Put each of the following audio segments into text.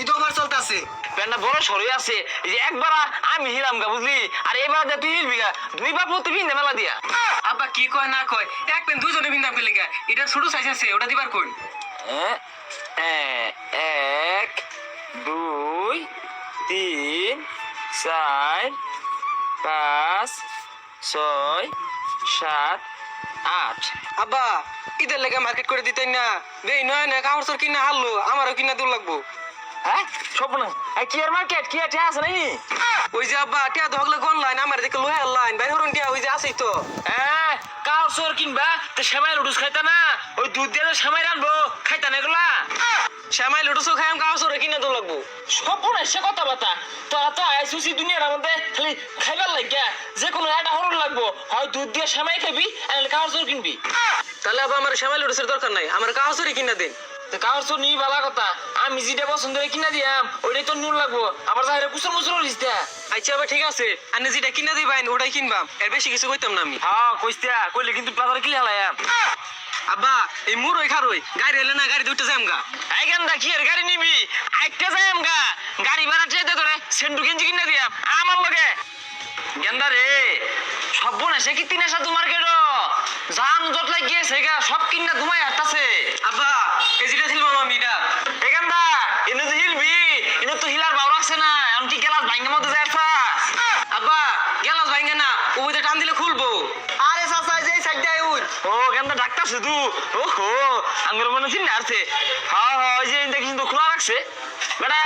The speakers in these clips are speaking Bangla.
ঈদ অফার চলতেছে। প্যান্টটা বড় সরই আছে, এই যে একবার আমি হিলাম গা বুঝলি, আর এবার তুই হিলবি গা, দুই বাপ তুই ভিন্দে মেলা দিয়া। আব্বা কি কয় না কয়, এক পেন দুজনে ভিন্দাম পেলে গা, এটা ছোট সাইজ আছে, ওটা দিবার কোন? এক দুই তিন চার পাঁচ ছয় সাত আট। আব্বা ঈদের লেগে মার্কেট করে দিতেন না, বেই নয় না কাপড় চোর কিনা হারলো, আমারও কিনা দূর লাগবো। হ্যাঁ স্বপ্ন কি আর মার্কেট কি আর আছে নাকি? ওই যে আব্বা টিয়া তো হগলে অনলাইন, আমার দেখে লোহার লাইন বাইরে হরুন টিয়া, ওই যে আছেই তো। হ্যাঁ কাপড় কিনবা তো সেমাই লুডুস খাইতা না, ওই দুধ দিয়ে সেমাই রানবো খাইতা না এগুলা। শ্যামাই লুটুসও খাই কাপড় চোর কিনা দূর লাগবো। স্বপ্ন সে কথা বাতা, তোরা তো আইসুসি দুনিয়ার মধ্যে খালি খাইবার লাগিয়া, যে কোনো একটা হরণ লাগবো, হয় দুধ দিয়ে সেমাই খাবি আর কাপড় চোর কিনবি। তাহলে আবার আমার শ্যামাই লুটুসের দরকার নাই, আমার কাপড় চোরই কিনা দেন। কাপড় চোর নিয়ে ভালো কথা, আমি যেটা পছন্দ করে কিনা দিয়াম ওইটাই তো নুন লাগবো, আবার যাই কুচর মুচর লিস্তা। আচ্ছা আবার ঠিক আছে, আপনি যেটা কিনা দিবেন ওটাই কিনবাম, এর বেশি কিছু কইতাম না আমি। হ্যাঁ কইস্তা কইলে কিন্তু প্লাজারে কিলে হালায়াম। আব্বা এই মুরই খারই গাড়ি এলে না, গাড়ি দুইটা যাম গা। এই গান্দা কি আর গাড়ি নিবি, আইতে যাইম গা, গাড়ি ভাড়া চাইতে তোরে সেন্টু গেঞ্জি কিনা দিয়াম আমার লগে। গেন্দা রে সব বনেছে কি তিন আসা তোমার কেডো জাম জট লাগিয়েছে গা, সব কিনা ঘুমাই হাঁটতাছে। আব্বা এই যেটা ছিলাম আমি এটা। এই গান্দা এনে তো হিলবি, এনে তো হিলার ভাও রাখছে না, এখন কি গেলাস ভাঙ্গের মধ্যে যাইছা? আব্বা গেলাস ভাঙ্গে না, ওইটা টান দিলে খুলবো। আরে চাচা যে সাইড দিয়ে উঠ। ও গেন্দা ডাক্তার শুধু, ও হো আঙ্গুর মনে চিন্তা আসছে। হ্যাঁ হ্যাঁ ওই যে দেখি কিন্তু খোলা রাখছে বেটা।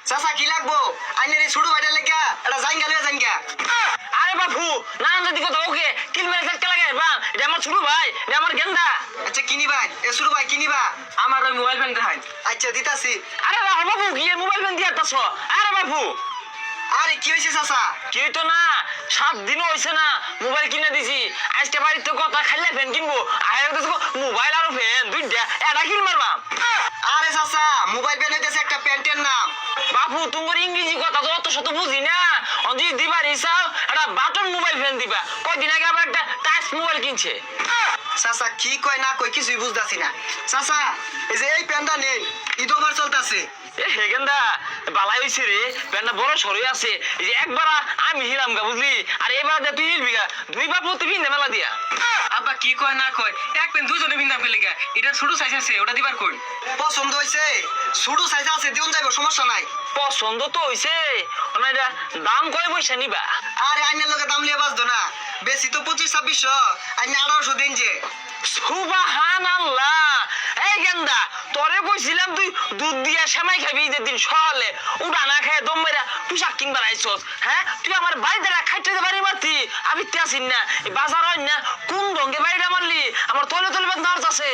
চাচা কি লাগবো? আইনের এই ছোট ভাইটার লেগা এটা জাইঙ্গা লইয়া জাইঙ্গা। আরে বাপু নানান জাতি কথা ওকে কিল মেরে কাটকে লাগে বাম, এটা আমার ছোট ভাই, এটা আমার গেন্দা। আচ্ছা কিনি ভাই, এ ছোট ভাই কিনিবা? আমার ওই মোবাইল ফোন দেখাই। আচ্ছা দিতাছি। আরে বাবু কি মোবাইল ফোন দিয়ে আসছ? আরে বাপু আরে কি হয়েছে চাচা? কি তো না 7 দিনও হয়েছে না মোবাইল কিনে দিছি, আজকে বাড়িতে কথা খাইলে ফ্যান কিনবো, আর মোবাইল আর ফ্যান দুইটা এটা কিন মারবাম। আরে চাচা মোবাইল ব্যান হইতেছে একটা প্যান্টের নাম। বাপু তোমার ইংরেজি কথা তো অত শত বুঝি না, যদি দিবার হিসাব একটা বাটন মোবাইল ফ্যান দিবা। কয়দিন আগে আবার একটা টাচ মোবাইল কিনছে। চাচা কি কয় না কয় কিছুই বুঝতাছি না। চাচা এই যে এই প্যান্টটা নেন, ঈদ অফার চলতেছে। হে গেন্দা বালাই হইছে রে, প্যান্টটা বড় সরই আছে, এই যে একবার আমি হিলাম গা বুঝলি, আর এবার তুই হিলবি গা, দুই বাপ তুই ভিন্দে মেলা দিয়া। আব্বা কি কয় না কয়, এক পেন দুজনে ভিন্দাম পেলে গা, এটা ছোট সাইজ আছে, ওটা দিবার কোন? পছন্দ হয়েছে? ছোট সাইজ আছে দিন যাইব, সমস্যা নাই। পছন্দ তো হইছে, এটা দাম কয় পয়সা নিবা? আরে আইনের লোকে দাম লিয়ে বাঁচতো না, বেশি তো 25-2600, আইনে 1800 দিন যে। সুবহানাল্লাহ। এই গেন্দা তোরে কইছিলাম তুই দুধ দিয়া সেমাই খাবি ঈদের দিন সকালে, উড়া না খায় দম মেরা পোশাক কিনবার আইছস। হ্যাঁ তুই আমার বাড়িতে খাইতে বাড়ি মারতি, আমি তে আসিন না, এই বাজার হয় না কোন ঢঙ্গে বাড়িটা মারলি, আমার তলে তলে বেদ নার্স আছে।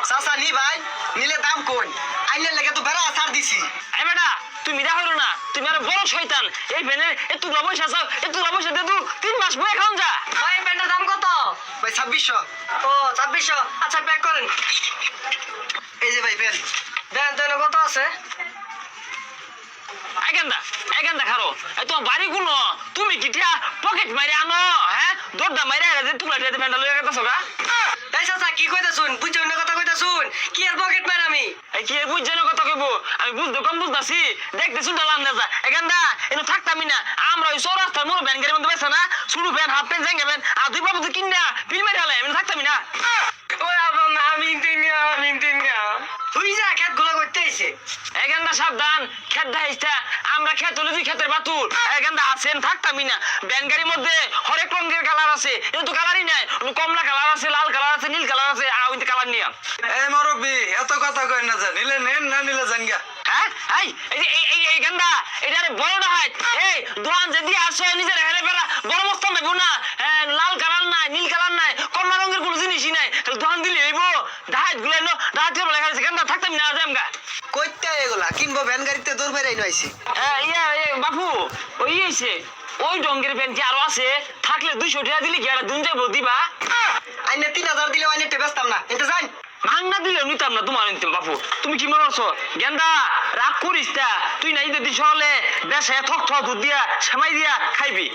চাচা নি ভাই, নিলে দাম কোন? আইনের লেগে তো বেড়া ছাড় দিছি। এই বেটা তুমি দেখা হলো না, তুমি আর বড় শয়তান, এই ভ্যানের এতগুলা পয়সা চাও, এতগুলা পয়সা দে 3 মাস বয়ে খাওন যা। ভাই প্যান্টের দাম কত? ভাই 2600। ও 2600, আচ্ছা প্যাক করেন। এই যে ভাই পেন। দেন দেন কত আছে? এই গেন্দা খারো, এই তোমার বাড়ি গুলো তুমি কি টিয়া পকেট মারি আনো? হ্যাঁ দরদা মারি আরে তুলা টিয়া প্যান্ডা লইয়া গেছস গা। এই চাচা কি কইতা শুন, বুঝছো না কথা কইতা শুন, কি আর পকেট মার আমি? এই কি বুঝছেন কথা কইব, আমি বুঝতে কম বুঝতাছি, দেখতে শুনতে লাম না। এই গেন্দা এনে থাকতামই না, আমরা ওই চৌরাস্তার মোর ভ্যান গাড়ির মধ্যে বেছে না, শুরু ভ্যান হাফ প্যান্ট জাঙ্গা ভ্যান আর দুই বাবু কিনা ফিল মারি হালাই, আমি থাকতামই না। ওই আবার না আমি তিনিয়া তুই যা খেত গুলো করতে আইছে। এই গেন্দা সাবধান, খেত দেখাইছা, আমরা খেত হলে তুই খেতের বাতুর। এই গেন্দা আছেন থাকতামই না, ভ্যান গাড়ির মধ্যে হরেক রঙের কালার আছে, এটা তো কালারই নাই, কমলা কালার আছে, লাল কালার আছে, নীল কালার আছে, আর ওইটা কালার নিয়া। এই মুরব্বি এত কথা কই না, যা নিলে নেন না নিলে জাঙ্গা। হ্যাঁ এই গেন্দা এটা বড় না হয়, এই দোয়ান যদি আসো নিজের হেরে ফেরা বড় মস্তান দেবো না। লাল কালার নাই, নীল কালার নাই, কমলা রঙের কোনো জিনিসই নাই, দোয়ান দিলে হইব ডাহাত গুলাই নো ডাহাত দিয়ে বলে গেছে গেন্দা থাকতাম না জামগা। কইতে এগুলা কিনবো ভ্যান গাড়িতে দূর বেরাই নইছি। বাপু ওই হইছে ওই ডঙ্গের প্যান্ট কি আরো আছে, থাকলে 200 টাকা দিলে কি একটা দুন যাবো দিবা? আইনে 3000 দিলে আইনে বেচতাম না, এটা জান। ভাঙনা দিলেও নিতাম না, তোমার নিতাম। বাপু তুমি কি মনে করছো গেন্দা রাগ করিস তা, তুই না ঈদের দিন সকালে বেসায় থক দুধ দিয়া সেমাই দিয়া খাইবি।